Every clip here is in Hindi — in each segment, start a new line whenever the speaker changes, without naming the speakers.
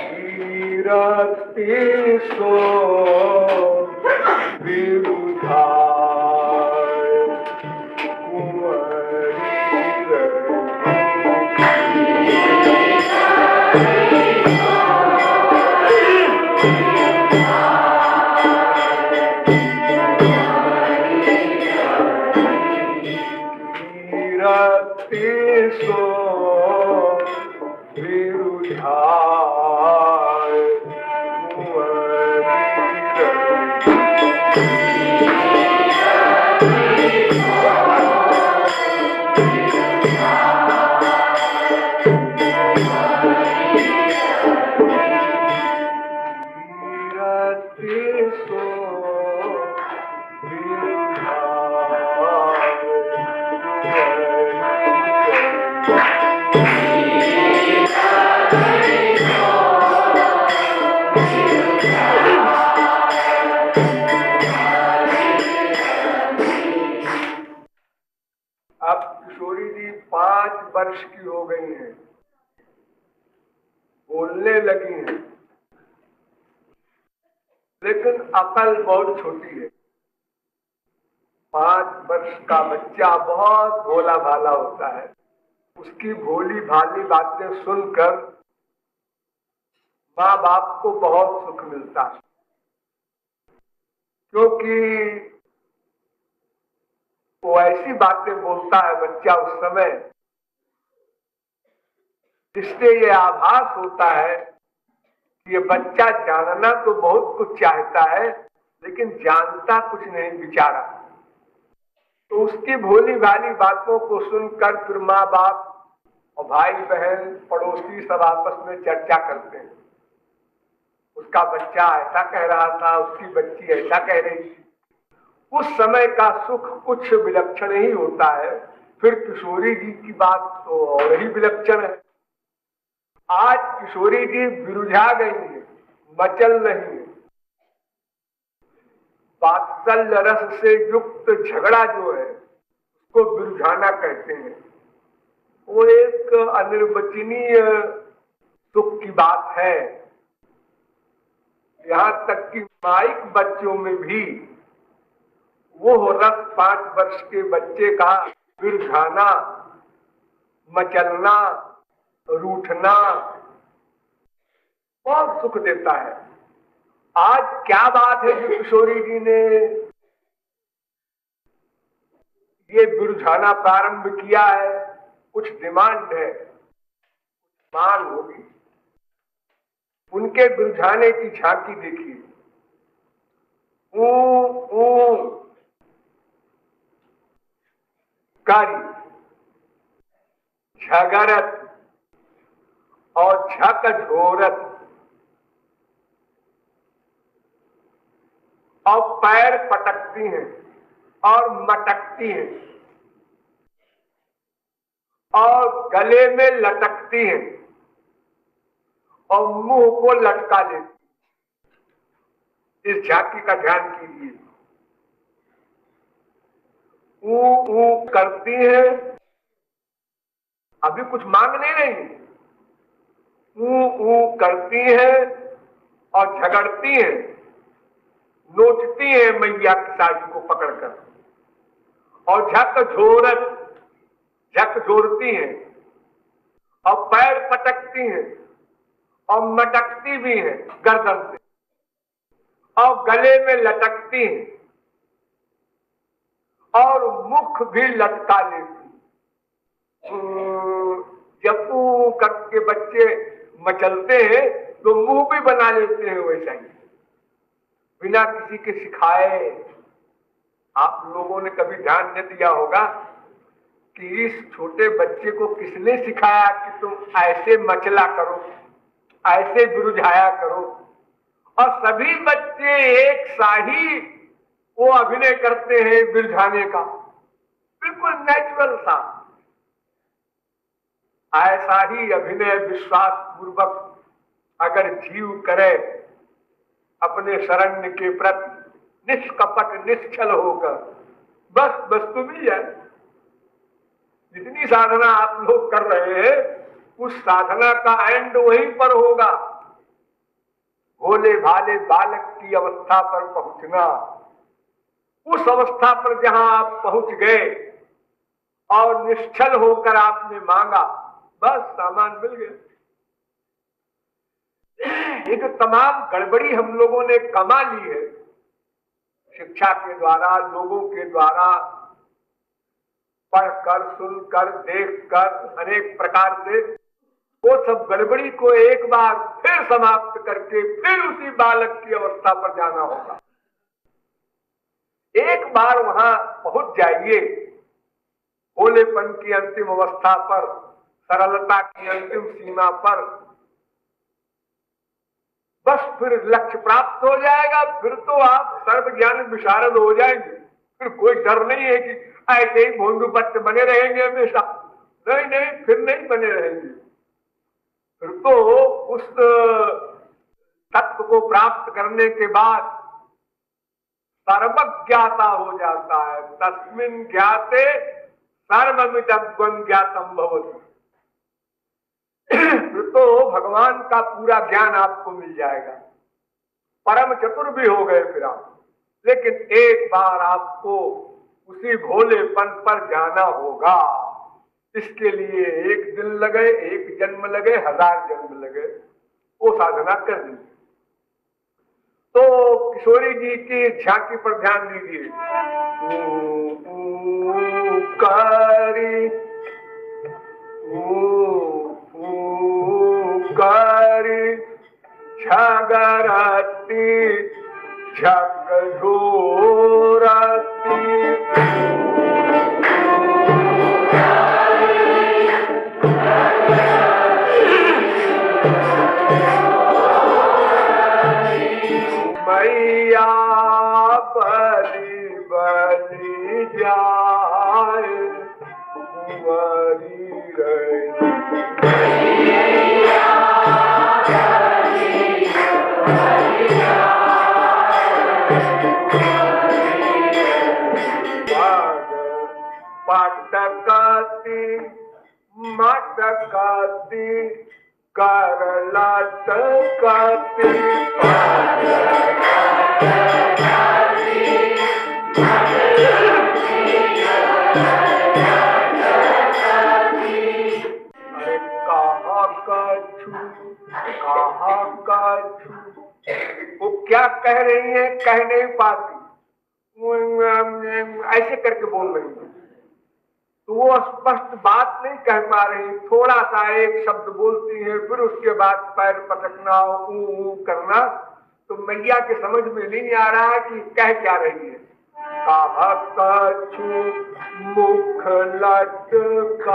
वीरति सो विरुधाय कुंवरी वीरति सो विरुधाय अब किशोरी जी 5 वर्ष की हो गई हैं, बोलने लगी हैं, लेकिन अकल बहुत छोटी है। 5 वर्ष का बच्चा बहुत भोला भाला होता है। उसकी भोली भाली बातें सुनकर माँ बाप को बहुत सुख मिलता है, क्योंकि वो ऐसी बातें बोलता है बच्चा उस समय, जिससे ये आभास होता है कि ये बच्चा जानना तो बहुत कुछ चाहता है, लेकिन जानता कुछ नहीं बेचारा। तो उसकी भोली भाली बातों को सुनकर फिर माँ बाप और भाई बहन पड़ोसी सब आपस में चर्चा करते हैं। उसका बच्चा ऐसा कह रहा था, उसकी बच्ची ऐसा कह रही थी। उस समय का सुख कुछ विलक्षण ही होता है। फिर किशोरी जी की बात तो और ही विलक्षण है। आज किशोरी जी बिरुझा गई है, मचल रही है। वात्सल्य रस से युक्त झगड़ा जो है उसको बिरुझाना कहते हैं। वो एक अनिर्वचनीय सुख की बात है। यहाँ तक कि माइक बच्चों में भी वो रस 5 वर्ष के बच्चे का बिरुझाना, मचलना, रूठना बहुत सुख देता है। आज क्या बात है जो किशोरी जी ने ये बिरुझाना प्रारंभ किया है? कुछ डिमांड है, मांग होगी। उनके बिरुझाने की झांकी देखिए। कारी, झगरत और झकझोरत और पैर पटकती हैं और मटकती हैं और गले में लटकती हैं और मुंह को लटका लेती। इस झांकी का ध्यान कीजिए। ऊ करती हैं, अभी कुछ मांग नहीं रही, ऊ करती हैं और झगड़ती हैं, नोचती हैं मैया की साड़ी को पकड़कर, और झकझोरती हैं और पैर पटकती हैं और मटकती भी हैं गर्दन से और गले में लटकती हैं और मुख भी लटका लेती। जब करके बच्चे मचलते हैं तो मुंह भी बना लेते हैं वैसा ही, बिना किसी के सिखाए। आप लोगों ने कभी ध्यान नहीं दिया होगा कि इस छोटे बच्चे को किसने सिखाया कि तुम ऐसे मचला करो, ऐसे बिरुझाया करो। और सभी बच्चे एक सा ही वो अभिनय करते हैं बिरुझाने का, बिल्कुल नेचुरल सा। ऐसा ही अभिनय विश्वास पूर्वक अगर जीव करे अपने शरण्य के प्रति, निष्कपट निश्चल होकर, बस वस्तु मिल जाए। जितनी साधना आप लोग कर रहे हैं उस साधना का एंड वहीं पर होगा। भोले भाले बालक की अवस्था पर पहुंचना, उस अवस्था पर जहां आप पहुंच गए और निश्चल होकर आपने मांगा, बस सामान मिल गया। ये जो तमाम गड़बड़ी हम लोगों ने कमा ली है शिक्षा के द्वारा, लोगों के द्वारा, पढ़कर, सुनकर, देखकर, अनेक प्रकार से, वो सब गड़बड़ी को एक बार फिर समाप्त करके फिर उसी बालक की अवस्था पर जाना होगा। एक बार वहां पहुंच जाइए, भोलेपन की अंतिम अवस्था पर, सरलता की अंतिम सीमा पर, बस फिर लक्ष्य प्राप्त हो जाएगा। फिर तो आप सर्वज्ञान विशारद हो जाएंगे। फिर कोई डर नहीं है कि ऐसे ही भोंदूपत्त बने रहेंगे हमेशा। नहीं नहीं, फिर नहीं बने रहेंगे। फिर तो उस तत्व को प्राप्त करने के बाद सर्वज्ञाता हो जाता है। तस्मिन् ज्ञाते सर्वमिदं ज्ञातम् भवति। फिर तो भगवान का पूरा ज्ञान आपको मिल जाएगा। परम चतुर भी हो गए फिर आप। लेकिन एक बार आपको उसी भोलेपन पर जाना होगा। इसके लिए एक दिन लगे, एक जन्म लगे, 1000 जन्म लगे, वो साधना कर दीजिए। तो किशोरी जी की झांकी पर ध्यान दीजिए। कारी झगरती झकझोरती मैया बली बली जाए कुंवरी रही। पटकती मटकती करलटकती अरे कहाँ कछु वो क्या कह रही है, कह नहीं पाती, ऐसे करके बोल रही है। तो वो स्पष्ट बात नहीं कह पा रही, थोड़ा सा एक शब्द बोलती है, फिर उसके बाद पैर पटकना, ऊ करना। तो मैया के समझ में नहीं आ रहा कि कह क्या रही है। कछु मुख लटकाए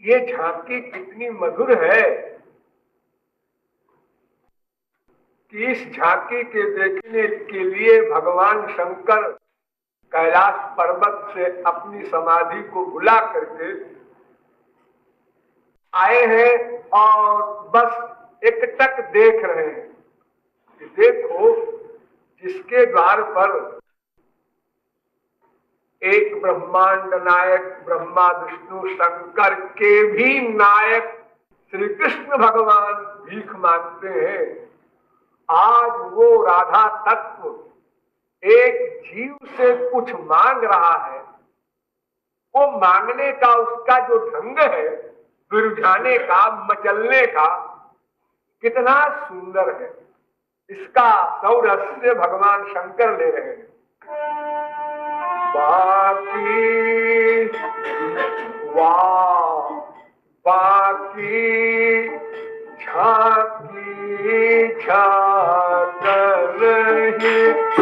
ये झांकी कितनी मधुर है कि इस झांकी के देखने के लिए भगवान शंकर कैलाश पर्वत से अपनी समाधि को बुला करके आए हैं और बस एकटक देख रहे हैं कि देखो, जिसके द्वार पर एक ब्रह्मांड नायक ब्रह्मा विष्णु शंकर के भी नायक श्री कृष्ण भगवान भीख मांगते हैं, आज वो राधा तत्व एक जीव से कुछ मांग रहा है। वो मांगने का उसका जो ढंग है, बिरझाने का, मचलने का, कितना सुंदर है। इसका सौरस्य भगवान शंकर ले रहे हैं। बाकी वाह बाकी झांकी झांकन हित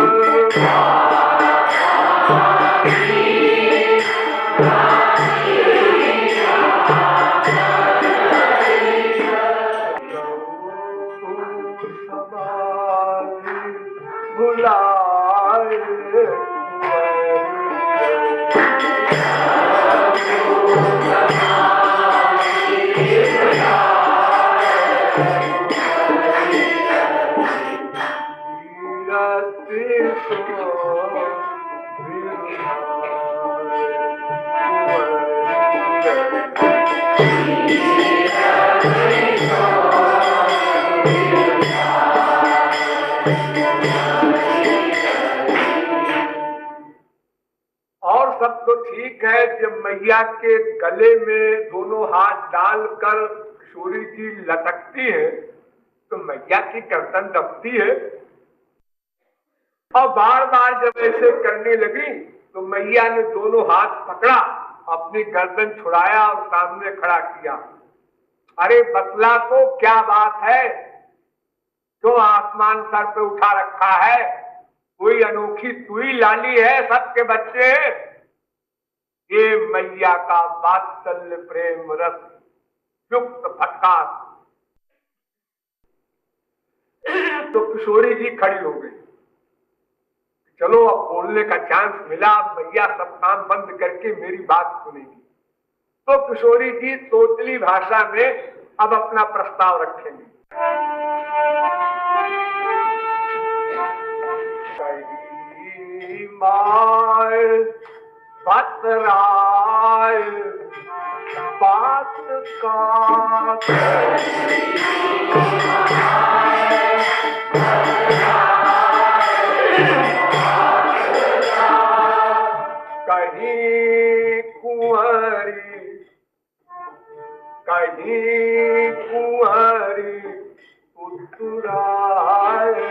और सब तो ठीक है, जब मैया के गले में दोनों हाथ डालकर किशोरी जी लटकती है तो मैया की गर्दन दबती है। और बार बार जब ऐसे करने लगी तो मैया ने दोनों हाथ पकड़ा, अपनी गर्दन छुड़ाया और सामने खड़ा किया। अरे बतला तो क्या बात है, जो आसमान सर पे उठा रखा है, कोई अनोखी तू ही लाली है सबके बच्चे। ये मैया का वात्सल्य प्रेम रस युक्त फटकार। तो किशोरी जी खड़ी हो गई, चलो अब बोलने का चांस मिला, मैया सब काम बंद करके मेरी बात सुनेगी। तो किशोरी जी तोतली भाषा में अब अपना प्रस्ताव रखेंगे। माय बतराय बात का कहीं कुंवरी उतराए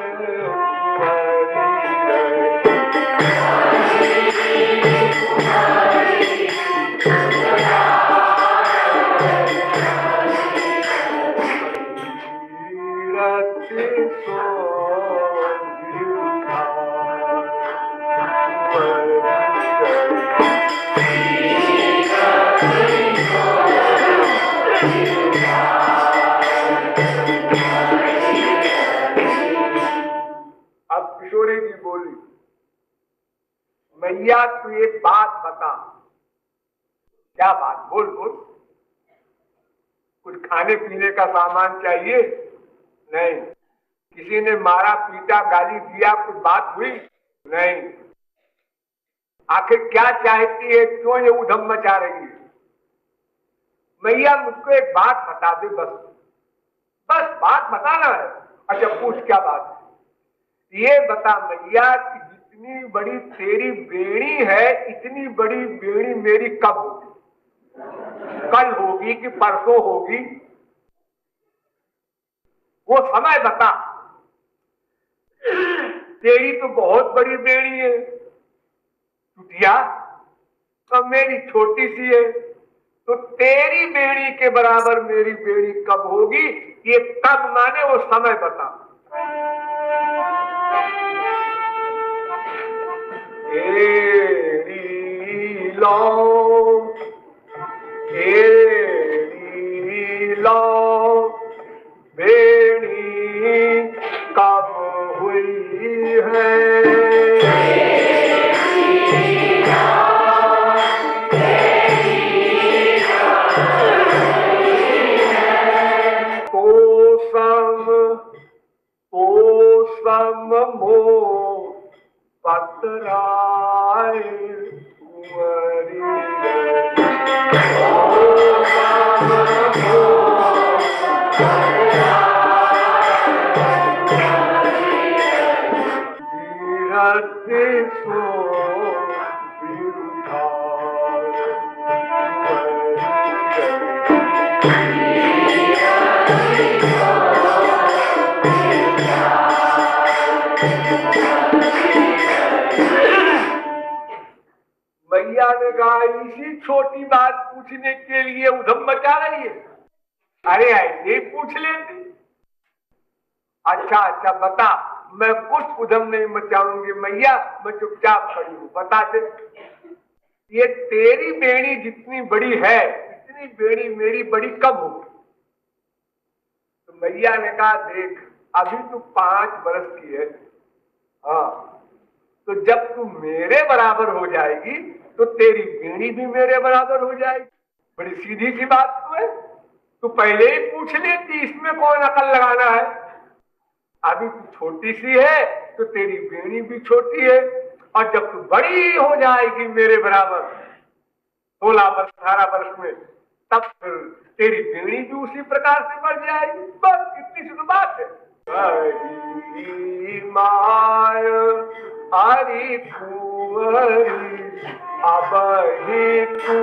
मैया तू एक बात बता। क्या बात? बोल बोल। कुछ खाने पीने का सामान चाहिए? नहीं। किसी ने मारा पीटा गाली दिया, कुछ बात हुई? नहीं। आखिर क्या चाहती है, क्यों ये उधम मचा रही है? मैया मुझको एक बात बता दे, बस बस बात बताना है। अच्छा पूछ, क्या बात है? ये बता मैया कि जितनी बड़ी तेरी बेड़ी है, इतनी बड़ी बेड़ी मेरी कब होगी? कल होगी कि परसों होगी? वो समय बता। तेरी तो बहुत बड़ी बेड़ी है चुटिया, तो मेरी छोटी सी है। तो तेरी बेड़ी के बराबर मेरी बेड़ी कब होगी? ये कब माने वो समय बता। एरी लो, एरी लो, बेड़ी कब हुई है? कोसम मो बतराए कुंवरी मैया ने कहा इसी छोटी बात पूछने के लिए उधम मचा रही है? अरे ऐसे ही पूछ लेती। अच्छा अच्छा बता, मैं कुछ उधम नहीं मचाऊंगी मैया, मैं चुपचाप खड़ी हूं। बता दे, ये तेरी बेड़ी जितनी बड़ी है, इतनी बेड़ी मेरी बड़ी कब होगी? तो मैया ने कहा देख, अभी तू 5 वर्ष की है, हाँ, तो जब तू मेरे बराबर हो जाएगी तो तेरी बेड़ी भी मेरे बराबर हो जाएगी। बड़ी सीधी सी बात तो है, तू पहले ही पूछ लेती, इसमें कौन अकल लगाना है? अभी तू छोटी सी है तो तेरी बेड़ी भी छोटी है, और जब तू बड़ी हो जाएगी मेरे बराबर 16 वर्ष 18 वर्ष में, तब फिर तेरी बेड़ी भी उसी प्रकार से बढ़ जाएगी। बस इतनी सी तो बात है। हरी माय हरी कुंवरी अब ही तू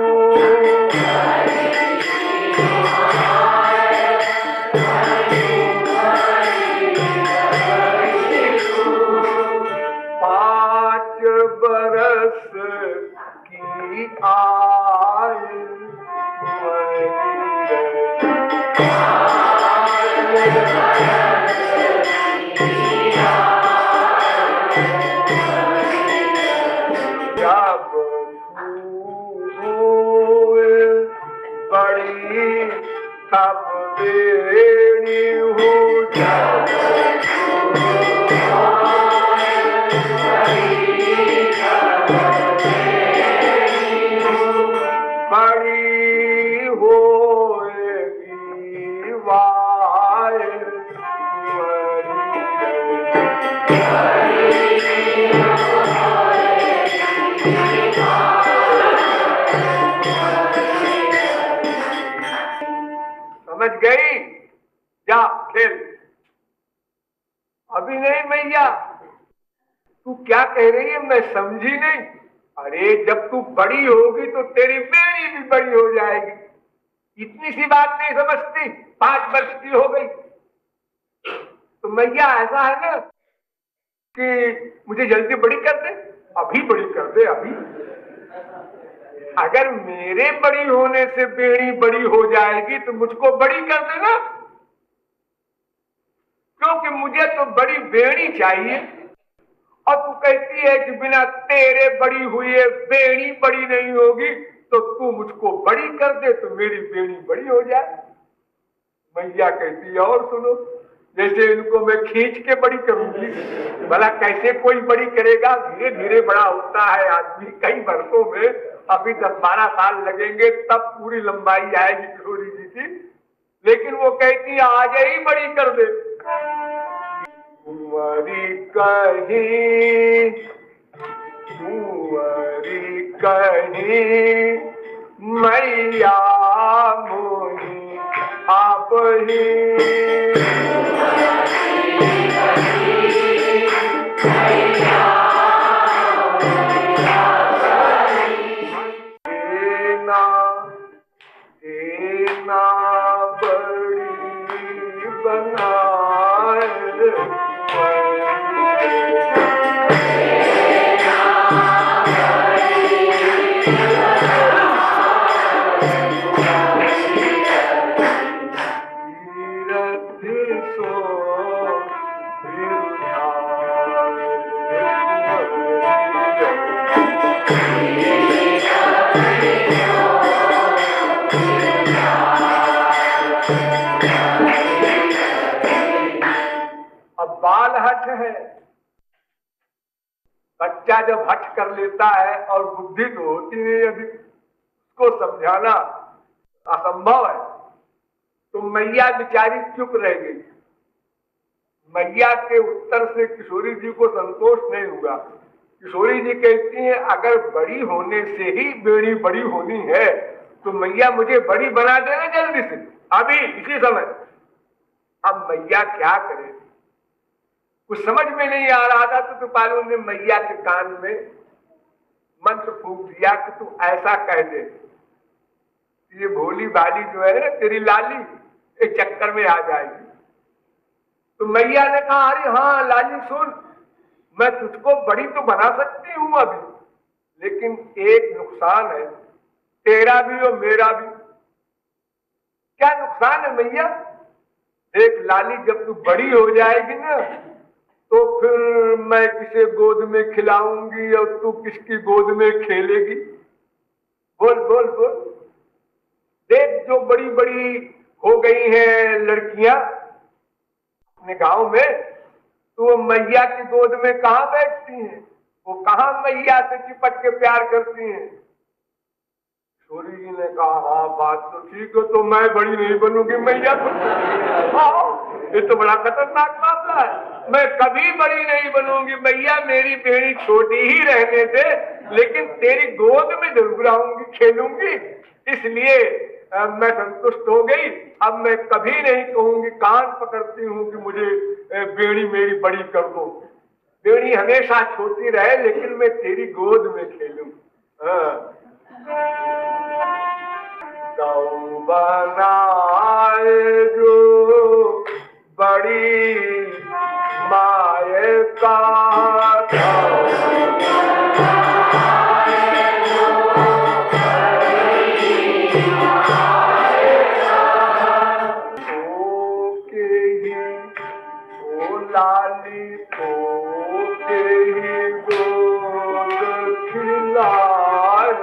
बरस की आयु जब बड़ी तब बेड़ी हूँ बड़ी होएगी वाय समझ गई? जा खेल। अभी नहीं मैया, तू क्या कह रही है मैं समझी नहीं। अरे जब तू बड़ी होगी तो तेरी बेड़ी भी बड़ी हो जाएगी। इतनी सी बात नहीं समझती? 5 वर्ष की हो गई तो मैया ऐसा है ना कि मुझे जल्दी बड़ी कर दे, अभी बड़ी कर दे अभी। अगर मेरे बड़ी होने से बेड़ी बड़ी हो जाएगी तो मुझको बड़ी कर देना, क्योंकि मुझे तो बड़ी बेड़ी चाहिए। और तू कहती है कि बिना तेरे बड़ी हुए बेड़ी बड़ी नहीं होगी, तो तू मुझको बड़ी कर दे तो मेरी बेड़ी बड़ी हो जाए। मैया कहती है और सुनो, जैसे इनको मैं खींच के बड़ी करूंगी, भला कैसे कोई बड़ी करेगा? धीरे धीरे बड़ा होता है आदमी, कई वर्षों में, अभी 10-12 साल लगेंगे तब पूरी लंबाई आएगी किशोरी जी की। लेकिन वो कहती है आज ही बड़ी कर दे। कुंवरी कहीं मैया मोही आप ही देना बड़ी बनाए बाल हठ है। बच्चा जब हठ कर लेता है और बुद्धि तो होती नहीं, अभी उसको समझाना असंभव है। तो मैया बेचारी चुप रह गई। मैया के उत्तर से किशोरी जी को संतोष नहीं हुआ। किशोरी जी कहती हैं अगर बड़ी होने से ही बेड़ी बड़ी होनी है तो मैया मुझे बड़ी बना देना जल्दी से, अभी इसी समय। अब मैया क्या करे, कुछ समझ में नहीं आ रहा था तो कृपालु ने मैया के कान में मंत्र फूंक दिया कि तू ऐसा कह दे, ये भोली भाली जो है ना तेरी लाली एक चक्कर में आ जाएगी। तो मैया ने कहा अरे हाँ लाली सुन, मैं तुझको बड़ी तो बना सकती हूं अभी, लेकिन एक नुकसान है, तेरा भी और मेरा भी। क्या नुकसान है मैया? देख लाली, जब तू बड़ी हो जाएगी ना तो फिर मैं किसे गोद में खिलाऊंगी और तू किसकी गोद में खेलेगी? बोल बोल बोल। देख जो बड़ी बड़ी हो गई हैं लड़कियां अपने गांव में, तो वो मैया की गोद में कहां बैठती हैं, वो कहां मैया से चिपट के प्यार करती हैं। किशोरी जी ने कहा हाँ बात तो ठीक है, तो मैं बड़ी नहीं बनूंगी मैया तो। हाँ ये तो बड़ा खतरनाक मामला है, मैं कभी बड़ी नहीं बनूंगी मैया, मेरी बेड़ी छोटी ही रहने दे, लेकिन तेरी गोद में जरूर आऊंगी, खेलूंगी, इसलिए मैं संतुष्ट हो गई। अब मैं कभी नहीं कहूंगी, कान पकड़ती हूँ कि मुझे बेड़ी मेरी बड़ी कर दो। बेड़ी हमेशा छोटी रहे, लेकिन मैं तेरी गोद में खेलूं। गौ बनाए जो बड़ी माए का लाली को के ही गोद खिलाए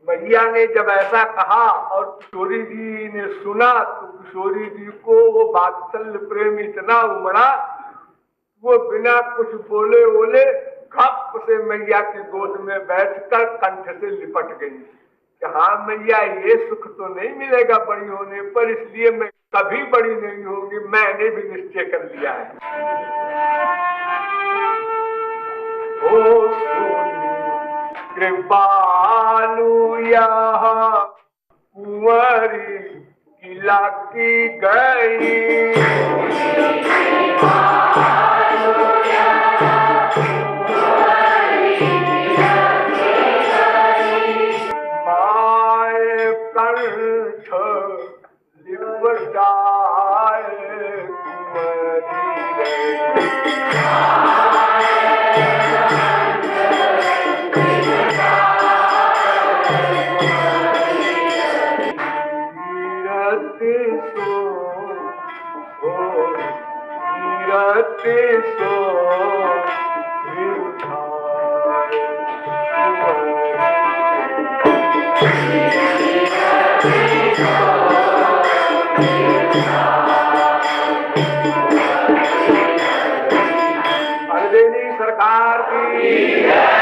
मैया ने जब ऐसा कहा और किशोरी जी ने सुना, तो किशोरी जी को वो वात्सल्य प्रेम इतना उमड़ा, वो बिना कुछ बोले बोले खप से मैया की गोद में बैठकर कंठ से लिपट गई कि हाँ मैया, ये सुख तो नहीं मिलेगा बड़ी होने पर, इसलिए मैं कभी बड़ी नहीं होंगी, मैंने भी निश्चय कर लिया है। ओ कृपालु यहाँ कुंवरी किला की गई, माए कंठ लिपटाए कुंवरी सरकार की